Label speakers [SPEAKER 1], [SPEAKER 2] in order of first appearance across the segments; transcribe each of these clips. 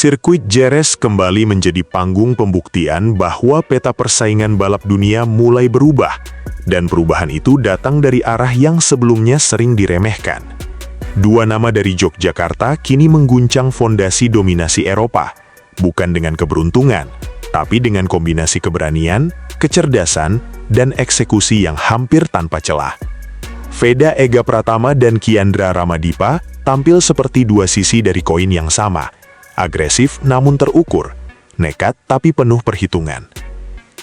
[SPEAKER 1] Sirkuit Jerez kembali menjadi panggung pembuktian bahwa peta persaingan balap dunia mulai berubah, dan perubahan itu datang dari arah yang sebelumnya sering diremehkan. Dua nama dari Yogyakarta kini mengguncang fondasi dominasi Eropa, bukan dengan keberuntungan, tapi dengan kombinasi keberanian, kecerdasan, dan eksekusi yang hampir tanpa celah. Veda Ega Pratama dan Kiandra Ramadipa tampil seperti dua sisi dari koin yang sama, agresif namun terukur, nekat tapi penuh perhitungan.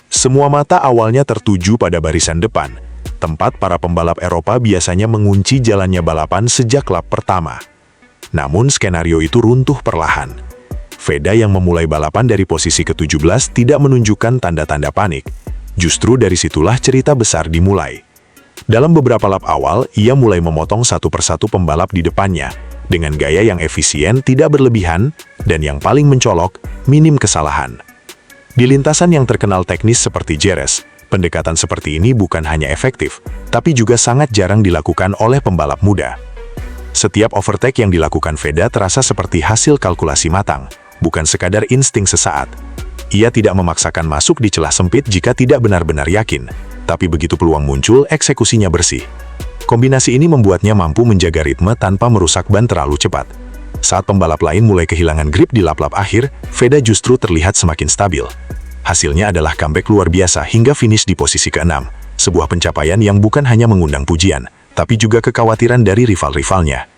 [SPEAKER 1] Semua mata awalnya tertuju pada barisan depan, tempat para pembalap Eropa biasanya mengunci jalannya balapan sejak lap pertama. Namun skenario itu runtuh perlahan. Veda yang memulai balapan dari posisi ke-17 tidak menunjukkan tanda-tanda panik. Justru dari situlah cerita besar dimulai. Dalam beberapa lap awal, ia mulai memotong satu persatu pembalap di depannya, dengan gaya yang efisien, tidak berlebihan, dan yang paling mencolok, minim kesalahan. Di lintasan yang terkenal teknis seperti Jerez, pendekatan seperti ini bukan hanya efektif, tapi juga sangat jarang dilakukan oleh pembalap muda. Setiap overtake yang dilakukan Veda terasa seperti hasil kalkulasi matang, bukan sekadar insting sesaat. Ia tidak memaksakan masuk di celah sempit jika tidak benar-benar yakin, tapi begitu peluang muncul, eksekusinya bersih. Kombinasi ini membuatnya mampu menjaga ritme tanpa merusak ban terlalu cepat. Saat pembalap lain mulai kehilangan grip di lap-lap akhir, Veda justru terlihat semakin stabil. Hasilnya adalah comeback luar biasa hingga finish di posisi ke-6, sebuah pencapaian yang bukan hanya mengundang pujian, tapi juga kekhawatiran dari rival-rivalnya.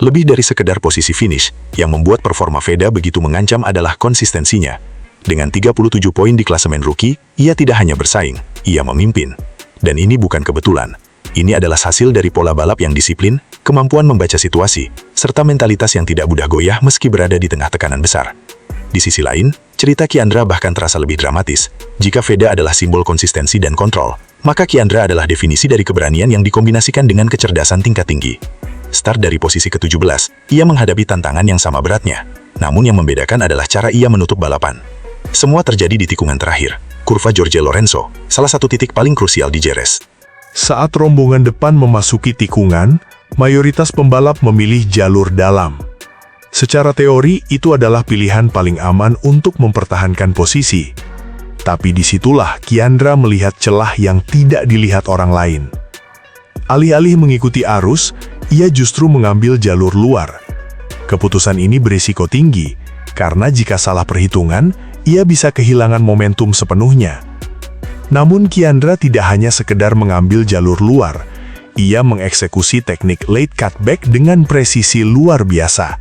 [SPEAKER 1] Lebih dari sekedar posisi finish, yang membuat performa Veda begitu mengancam adalah konsistensinya. Dengan 37 poin di klasemen rookie, ia tidak hanya bersaing, ia memimpin. Dan ini bukan kebetulan. Ini adalah hasil dari pola balap yang disiplin, kemampuan membaca situasi, serta mentalitas yang tidak mudah goyah meski berada di tengah tekanan besar. Di sisi lain, cerita Kiandra bahkan terasa lebih dramatis. Jika Veda adalah simbol konsistensi dan kontrol, maka Kiandra adalah definisi dari keberanian yang dikombinasikan dengan kecerdasan tingkat tinggi. Start dari posisi ke-17, ia menghadapi tantangan yang sama beratnya. Namun yang membedakan adalah cara ia menutup balapan. Semua terjadi di tikungan terakhir, kurva Jorge Lorenzo, salah satu titik paling krusial di Jerez.
[SPEAKER 2] Saat rombongan depan memasuki tikungan, mayoritas pembalap memilih jalur dalam. Secara teori, itu adalah pilihan paling aman untuk mempertahankan posisi. Tapi disitulah Kiandra melihat celah yang tidak dilihat orang lain. Alih-alih mengikuti arus, ia justru mengambil jalur luar. Keputusan ini berisiko tinggi, karena jika salah perhitungan, ia bisa kehilangan momentum sepenuhnya. Namun Kiandra tidak hanya sekedar mengambil jalur luar, ia mengeksekusi teknik late cutback dengan presisi luar biasa.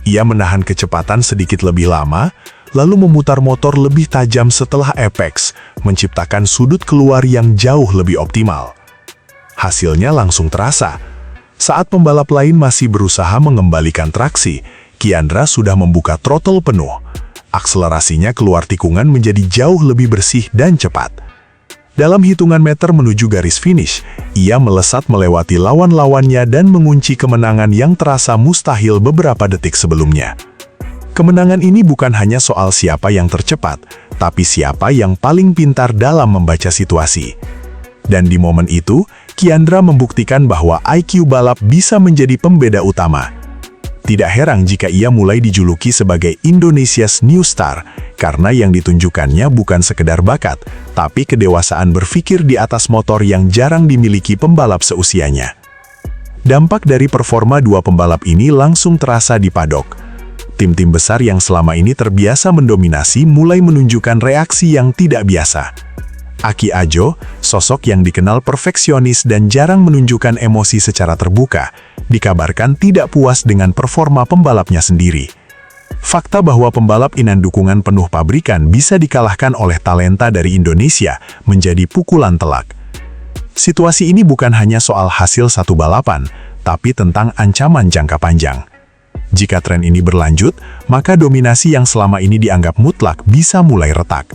[SPEAKER 2] Ia menahan kecepatan sedikit lebih lama, lalu memutar motor lebih tajam setelah apex, menciptakan sudut keluar yang jauh lebih optimal. Hasilnya langsung terasa. Saat pembalap lain masih berusaha mengembalikan traksi, Kiandra sudah membuka throttle penuh. Akselerasinya keluar tikungan menjadi jauh lebih bersih dan cepat. Dalam hitungan meter menuju garis finish, ia melesat melewati lawan-lawannya dan mengunci kemenangan yang terasa mustahil beberapa detik sebelumnya. Kemenangan ini bukan hanya soal siapa yang tercepat, tapi siapa yang paling pintar dalam membaca situasi. Dan di momen itu, Kiandra membuktikan bahwa IQ balap bisa menjadi pembeda utama. Tidak heran jika ia mulai dijuluki sebagai Indonesia's New Star, karena yang ditunjukkannya bukan sekedar bakat, tapi kedewasaan berpikir di atas motor yang jarang dimiliki pembalap seusianya. Dampak dari performa dua pembalap ini langsung terasa di paddock. Tim-tim besar yang selama ini terbiasa mendominasi mulai menunjukkan reaksi yang tidak biasa. Aki Ajo, sosok yang dikenal perfeksionis dan jarang menunjukkan emosi secara terbuka, dikabarkan tidak puas dengan performa pembalapnya sendiri. Fakta bahwa pembalap inan dukungan penuh pabrikan bisa dikalahkan oleh talenta dari Indonesia menjadi pukulan telak. Situasi ini bukan hanya soal hasil satu balapan, tapi tentang ancaman jangka panjang. Jika tren ini berlanjut, maka dominasi yang selama ini dianggap mutlak bisa mulai retak.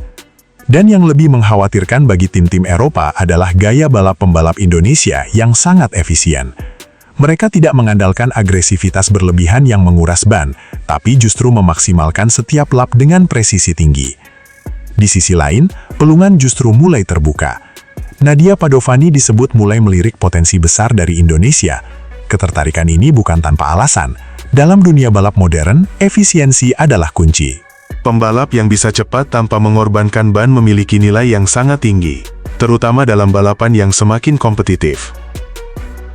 [SPEAKER 2] Dan yang lebih mengkhawatirkan bagi tim-tim Eropa adalah gaya balap pembalap Indonesia yang sangat efisien. Mereka tidak mengandalkan agresivitas berlebihan yang menguras ban, tapi justru memaksimalkan setiap lap dengan presisi tinggi. Di sisi lain, peluang justru mulai terbuka. Nadia Padovani disebut mulai melirik potensi besar dari Indonesia. Ketertarikan ini bukan tanpa alasan. Dalam dunia balap modern, efisiensi adalah kunci. Pembalap yang bisa cepat tanpa mengorbankan ban memiliki nilai yang sangat tinggi, terutama dalam balapan yang semakin kompetitif.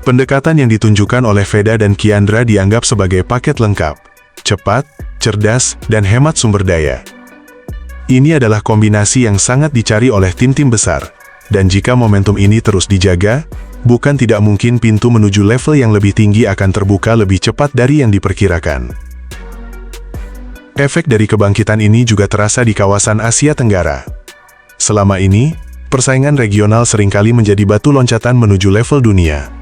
[SPEAKER 2] Pendekatan yang ditunjukkan oleh Veda dan Kiandra dianggap sebagai paket lengkap, cepat, cerdas, dan hemat sumber daya. Ini adalah kombinasi yang sangat dicari oleh tim-tim besar, dan jika momentum ini terus dijaga, bukan tidak mungkin pintu menuju level yang lebih tinggi akan terbuka lebih cepat dari yang diperkirakan. Efek dari kebangkitan ini juga terasa di kawasan Asia Tenggara. Selama ini, persaingan regional seringkali menjadi batu loncatan menuju level dunia.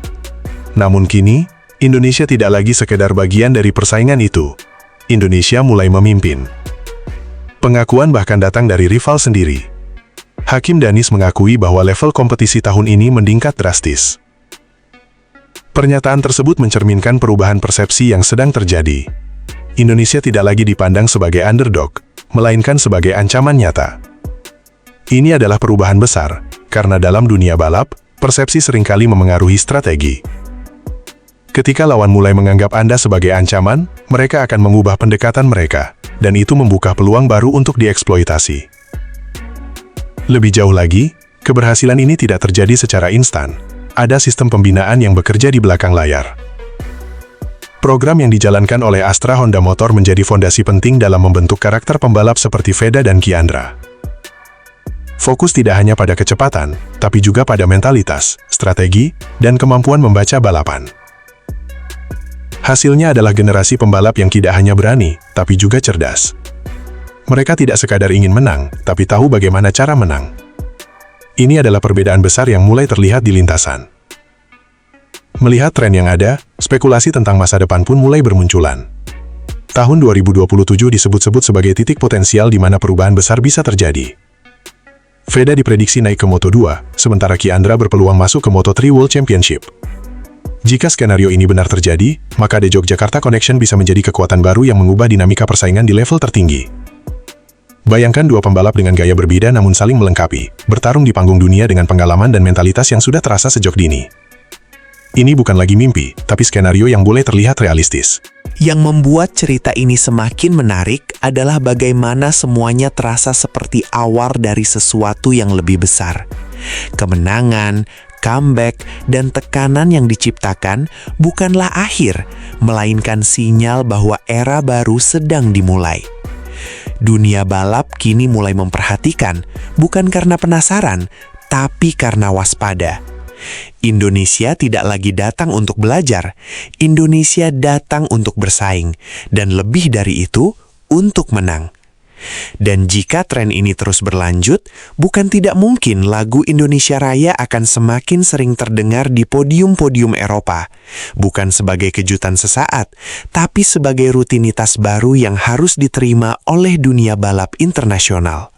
[SPEAKER 2] Namun kini, Indonesia tidak lagi sekedar bagian dari persaingan itu. Indonesia mulai memimpin. Pengakuan bahkan datang dari rival sendiri. Hakim Danis mengakui bahwa level kompetisi tahun ini meningkat drastis. Pernyataan tersebut mencerminkan perubahan persepsi yang sedang terjadi. Indonesia tidak lagi dipandang sebagai underdog, melainkan sebagai ancaman nyata. Ini adalah perubahan besar, karena dalam dunia balap, persepsi seringkali memengaruhi strategi. Ketika lawan mulai menganggap Anda sebagai ancaman, mereka akan mengubah pendekatan mereka, dan itu membuka peluang baru untuk dieksploitasi. Lebih jauh lagi, keberhasilan ini tidak terjadi secara instan. Ada sistem pembinaan yang bekerja di belakang layar. Program yang dijalankan oleh Astra Honda Motor menjadi fondasi penting dalam membentuk karakter pembalap seperti Veda dan Kiandra. Fokus tidak hanya pada kecepatan, tapi juga pada mentalitas, strategi, dan kemampuan membaca balapan. Hasilnya adalah generasi pembalap yang tidak hanya berani, tapi juga cerdas. Mereka tidak sekadar ingin menang, tapi tahu bagaimana cara menang. Ini adalah perbedaan besar yang mulai terlihat di lintasan. Melihat tren yang ada, spekulasi tentang masa depan pun mulai bermunculan. Tahun 2027 disebut-sebut sebagai titik potensial di mana perubahan besar bisa terjadi. Veda diprediksi naik ke Moto2, sementara Kiandra berpeluang masuk ke Moto3 World Championship. Jika skenario ini benar terjadi, maka The Yogyakarta Connection bisa menjadi kekuatan baru yang mengubah dinamika persaingan di level tertinggi. Bayangkan dua pembalap dengan gaya berbeda namun saling melengkapi, bertarung di panggung dunia dengan pengalaman dan mentalitas yang sudah terasa sejak dini. Ini bukan lagi mimpi, tapi skenario yang boleh terlihat realistis.
[SPEAKER 3] Yang membuat cerita ini semakin menarik adalah bagaimana semuanya terasa seperti awal dari sesuatu yang lebih besar. Kemenangan, comeback, dan tekanan yang diciptakan bukanlah akhir, melainkan sinyal bahwa era baru sedang dimulai. Dunia balap kini mulai memperhatikan, bukan karena penasaran, tapi karena waspada. Indonesia tidak lagi datang untuk belajar, Indonesia datang untuk bersaing, dan lebih dari itu, untuk menang. Dan jika tren ini terus berlanjut, bukan tidak mungkin lagu Indonesia Raya akan semakin sering terdengar di podium-podium Eropa. Bukan sebagai kejutan sesaat, tapi sebagai rutinitas baru yang harus diterima oleh dunia balap internasional.